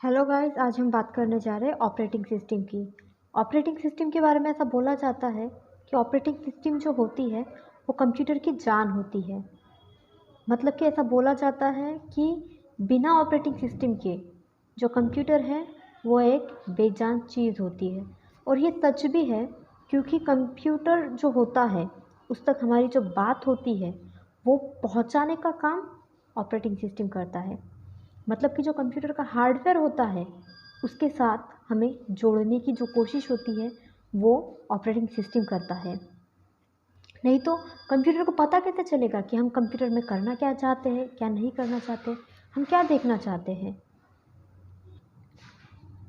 Hello guys, आज हम बात करने जा रहे हैं ऑपरेटिंग सिस्टम की। ऑपरेटिंग सिस्टम के बारे में ऐसा बोला जाता है कि ऑपरेटिंग सिस्टम जो होती है वो कंप्यूटर की जान होती है। मतलब कि ऐसा बोला जाता है कि बिना ऑपरेटिंग सिस्टम के जो कंप्यूटर है वो एक बेजान चीज़ होती है। और ये सच भी है, क्योंकि कंप्यूटर जो होता है उस तक हमारी जो बात होती है वो पहुंचाने का काम ऑपरेटिंग सिस्टम करता है। मतलब कि जो कंप्यूटर का हार्डवेयर होता है उसके साथ हमें जोड़ने की जो कोशिश होती है वो ऑपरेटिंग सिस्टम करता है। नहीं तो कंप्यूटर को पता कैसे चलेगा कि हम कंप्यूटर में करना क्या चाहते हैं, क्या नहीं करना चाहते, हम क्या देखना चाहते हैं।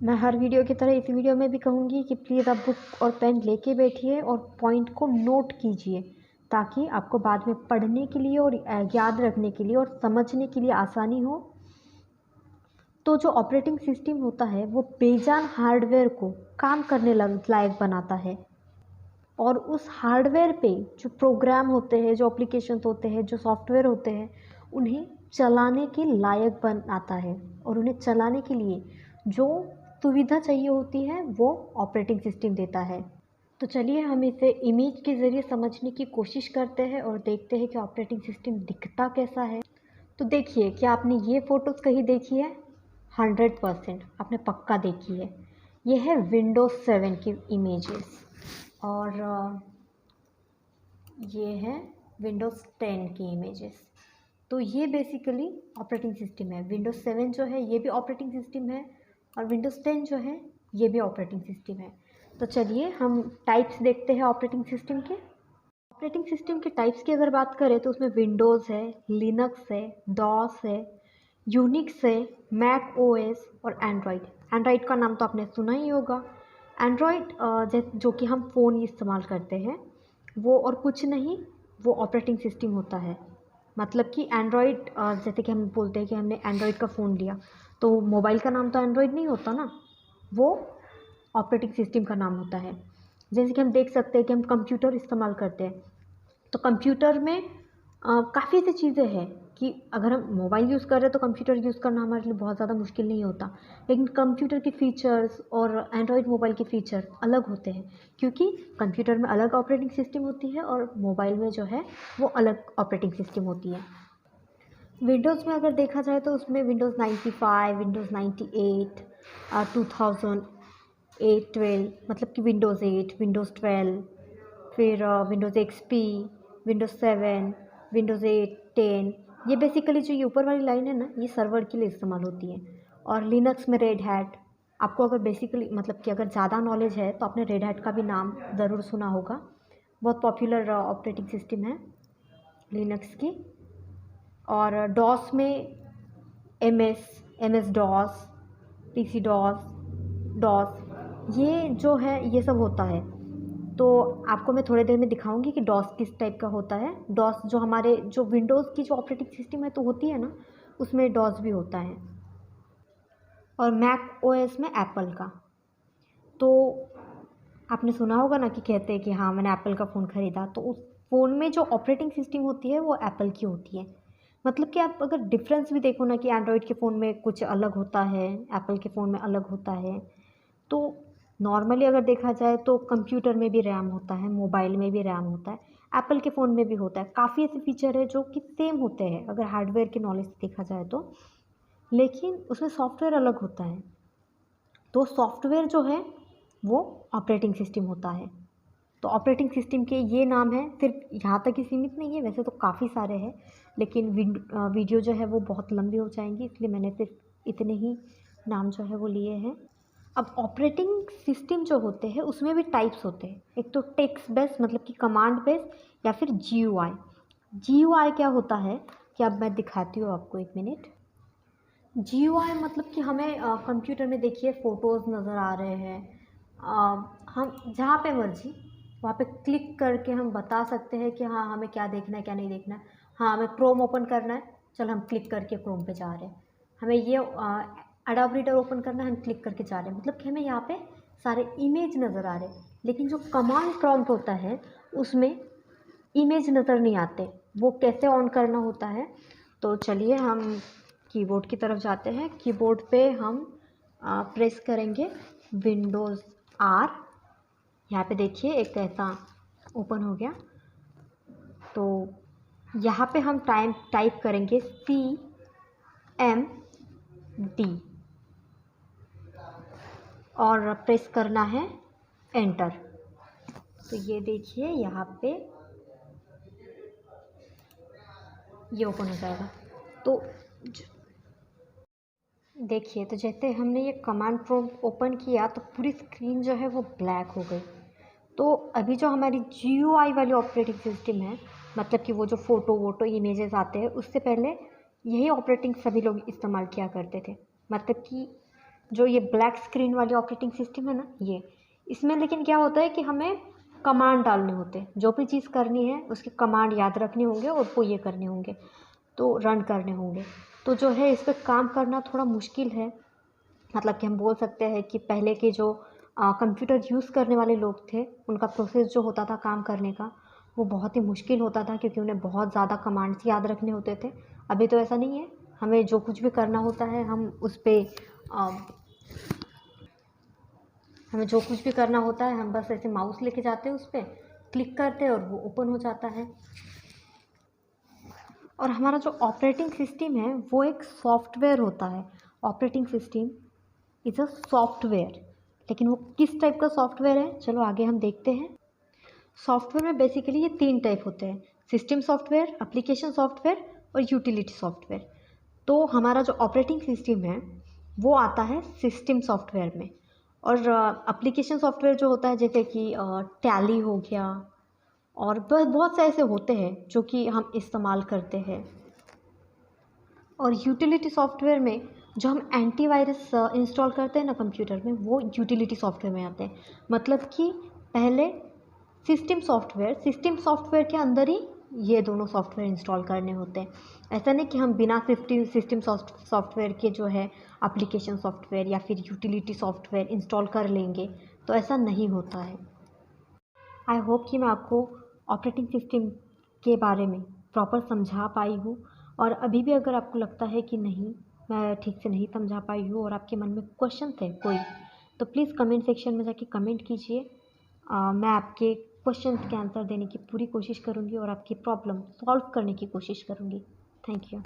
मैं हर वीडियो की तरह इस वीडियो में भी कहूँगी कि प्लीज़ आप बुक और पेन लेके बैठिए और पॉइंट को नोट कीजिए, ताकि आपको बाद में पढ़ने के लिए और याद रखने के लिए और समझने के लिए आसानी हो। तो जो ऑपरेटिंग सिस्टम होता है वो बेजान हार्डवेयर को काम करने लायक बनाता है। और उस हार्डवेयर पे जो प्रोग्राम होते हैं, जो एप्लीकेशंस होते हैं, जो सॉफ्टवेयर होते हैं, उन्हें चलाने के लायक बनाता है। और उन्हें चलाने के लिए जो सुविधा चाहिए होती है वो ऑपरेटिंग सिस्टम देता है। तो चलिए हम इसे इमेज के ज़रिए समझने की कोशिश करते हैं और देखते हैं कि ऑपरेटिंग सिस्टम दिखता कैसा है। तो देखिए, क्या आपने ये फ़ोटोज़ कहीं देखी है? 100% आपने पक्का देखी है। ये है विंडोज़ 7 की इमेजेस। और ये है विंडोज़ 10 की इमेजेस। तो ये बेसिकली ऑपरेटिंग सिस्टम है। विंडोज़ 7 जो है ये भी ऑपरेटिंग सिस्टम है, और विंडोज़ 10 जो है ये भी ऑपरेटिंग सिस्टम है। तो चलिए हम टाइप्स देखते हैं ऑपरेटिंग सिस्टम के। ऑपरेटिंग सिस्टम के टाइप्स की अगर बात करें तो उसमें विंडोज़ है, लिनक्स है, डॉस है, यूनिक्स है, मैक ओएस और एंड्रॉयड। एंड्रॉयड का नाम तो आपने सुना ही होगा। एंड्रॉयड जो कि हम फ़ोन इस्तेमाल करते हैं वो और कुछ नहीं, वो ऑपरेटिंग सिस्टम होता है। मतलब कि एंड्रॉयड, जैसे कि हम बोलते हैं कि हमने एंड्रॉयड का फ़ोन लिया, तो मोबाइल का नाम तो एंड्रॉयड नहीं होता ना, वो ऑपरेटिंग सिस्टम का नाम होता है। जैसे कि हम देख सकते हैं कि हम कंप्यूटर इस्तेमाल करते हैं, तो कंप्यूटर में काफ़ी ऐसी चीज़ें हैं कि अगर हम मोबाइल यूज़ कर रहे हैं तो कंप्यूटर यूज़ करना हमारे लिए बहुत ज़्यादा मुश्किल नहीं होता। लेकिन कंप्यूटर के फ़ीचर्स और एंड्रॉयड मोबाइल के फ़ीचर अलग होते हैं, क्योंकि कंप्यूटर में अलग ऑपरेटिंग सिस्टम होती है और मोबाइल में जो है वो अलग ऑपरेटिंग सिस्टम होती है। विंडोज़ में अगर देखा जाए तो उसमें विंडोज़ 95, विंडोज़ 98, 2008, 12, मतलब कि विंडोज़ 8, विंडोज़ 12, फिर विंडोज़ एक्सपी, विंडोज़ 7, विंडोज़ 8, 10। ये बेसिकली जो ये ऊपर वाली लाइन है ना, ये सर्वर के लिए इस्तेमाल होती है। और लिनक्स में रेड हैट। आपको अगर बेसिकली मतलब कि अगर ज़्यादा नॉलेज है तो आपने रेड हैट का भी नाम ज़रूर सुना होगा। बहुत पॉपुलर ऑपरेटिंग सिस्टम है लिनक्स की। और डॉस में M S DOS, PC DOS, DOS, ये जो है ये सब होता है। तो आपको मैं थोड़ी देर में दिखाऊंगी कि डॉस किस टाइप का होता है। डॉस जो हमारे जो विंडोज़ की जो ऑपरेटिंग सिस्टम है तो होती है ना, उसमें डॉस भी होता है। और मैक ओएस में एप्पल का। तो आपने सुना होगा ना कि कहते हैं कि हाँ मैंने एप्पल का फ़ोन ख़रीदा, तो उस फ़ोन में जो ऑपरेटिंग सिस्टम होती है वो एप्पल की होती है। मतलब कि आप अगर डिफरेंस भी देखो ना कि एंड्रॉयड के फ़ोन में कुछ अलग होता है, एप्पल के फ़ोन में अलग होता है। तो नॉर्मली अगर देखा जाए तो कंप्यूटर में भी रैम होता है, मोबाइल में भी रैम होता है, एप्पल के फ़ोन में भी होता है। काफ़ी ऐसे फीचर है जो कि सेम होते हैं अगर हार्डवेयर के नॉलेज से देखा जाए तो, लेकिन उसमें सॉफ्टवेयर अलग होता है। तो सॉफ्टवेयर जो है वो ऑपरेटिंग सिस्टम होता है। तो ऑपरेटिंग सिस्टम के ये नाम है, सिर्फ यहाँ तक ही सीमित नहीं है, वैसे तो काफ़ी सारे हैं, लेकिन वीडियो जो है वो बहुत लंबी हो जाएंगी, इसलिए मैंने सिर्फ इतने ही नाम जो है वो लिए हैं। अब ऑपरेटिंग सिस्टम जो होते हैं उसमें भी टाइप्स होते हैं। एक तो टेक्स्ट बेस मतलब कि कमांड बेस, या फिर GUI। GUI क्या होता है कि अब मैं दिखाती हूँ आपको, एक मिनट। GUI मतलब कि हमें कंप्यूटर में देखिए फ़ोटोज़ नज़र आ रहे हैं। हम जहाँ पे मर्जी वहाँ पे क्लिक करके हम बता सकते हैं कि हाँ हमें क्या देखना है क्या नहीं देखना है। हाँ हमें क्रोम ओपन करना है, चल हम क्लिक करके क्रोम पे जा रहे हैं। हमें ये एडोब रीडर ओपन करना है, हम क्लिक करके जा रहे हैं। मतलब कि हमें यहाँ पे सारे इमेज नज़र आ रहे हैं। लेकिन जो कमांड प्रॉम्प्ट होता है उसमें इमेज नज़र नहीं आते, वो कैसे ऑन करना होता है। तो चलिए हम कीबोर्ड की तरफ जाते हैं। कीबोर्ड पे हम प्रेस करेंगे विंडोज़ R। यहाँ पे देखिए एक ऐसा ओपन हो गया। तो यहाँ पे हम टाइप करेंगे CMD और प्रेस करना है एंटर। तो ये देखिए यहाँ पे ये ओपन हो जाएगा। तो देखिए, तो जैसे हमने ये कमांड प्रॉम्प्ट ओपन किया तो पूरी स्क्रीन जो है वो ब्लैक हो गई। तो अभी जो हमारी GUI वाली ऑपरेटिंग सिस्टम है, मतलब कि वो जो फ़ोटो वोटो इमेजेस आते हैं, उससे पहले यही ऑपरेटिंग सभी लोग इस्तेमाल किया करते थे। मतलब कि जो ये ब्लैक स्क्रीन वाली ऑपरेटिंग सिस्टम है ना, ये इसमें लेकिन क्या होता है कि हमें कमांड डालने होते हैं। जो भी चीज़ करनी है उसके कमांड याद रखने होंगे और वो ये करने होंगे, तो रन करने होंगे। तो जो है इस पर काम करना थोड़ा मुश्किल है। मतलब कि हम बोल सकते हैं कि पहले के जो कंप्यूटर यूज़ करने वाले लोग थे, उनका प्रोसेस जो होता था काम करने का, वो बहुत ही मुश्किल होता था, क्योंकि उन्हें बहुत ज़्यादा कमांड्स याद रखने होते थे। अभी तो ऐसा नहीं है, हमें जो कुछ भी करना होता है हम उस पर हमें जो कुछ भी करना होता है हम बस ऐसे माउस लेके जाते हैं, उस पर क्लिक करते हैं और वो ओपन हो जाता है। और हमारा जो ऑपरेटिंग सिस्टम है वो एक सॉफ्टवेयर होता है। Operating system is a software, लेकिन वो किस टाइप का सॉफ्टवेयर है, चलो आगे हम देखते हैं। सॉफ्टवेयर में बेसिकली ये 3 टाइप होते हैं: सिस्टम सॉफ्टवेयर, एप्लीकेशन सॉफ्टवेयर और यूटिलिटी सॉफ्टवेयर। तो हमारा जो ऑपरेटिंग सिस्टम है वो आता है सिस्टम सॉफ्टवेयर में। और एप्लीकेशन सॉफ्टवेयर जो होता है, जैसे कि टैली हो गया, और बहुत से ऐसे होते हैं जो कि हम इस्तेमाल करते हैं। और यूटिलिटी सॉफ्टवेयर में जो हम एंटीवायरस इंस्टॉल करते हैं ना कंप्यूटर में, वो यूटिलिटी सॉफ्टवेयर में आते हैं। मतलब कि पहले सिस्टम सॉफ्टवेयर के अंदर ही ये दोनों सॉफ्टवेयर इंस्टॉल करने होते हैं। ऐसा नहीं कि हम बिना सिस्टम सॉफ्टवेयर के जो है एप्लीकेशन सॉफ्टवेयर या फिर यूटिलिटी सॉफ्टवेयर इंस्टॉल कर लेंगे, तो ऐसा नहीं होता है। आई होप कि मैं आपको ऑपरेटिंग सिस्टम के बारे में प्रॉपर समझा पाई हूँ। और अभी भी अगर आपको लगता है कि नहीं, मैं ठीक से नहीं समझा पाई हूँ और आपके मन में क्वेश्चन थे कोई, तो प्लीज़ कमेंट सेक्शन में जाके कमेंट कीजिए। मैं आपके क्वेश्चन के आंसर देने की पूरी कोशिश करूँगी और आपकी प्रॉब्लम सॉल्व करने की कोशिश करूँगी। Thank you.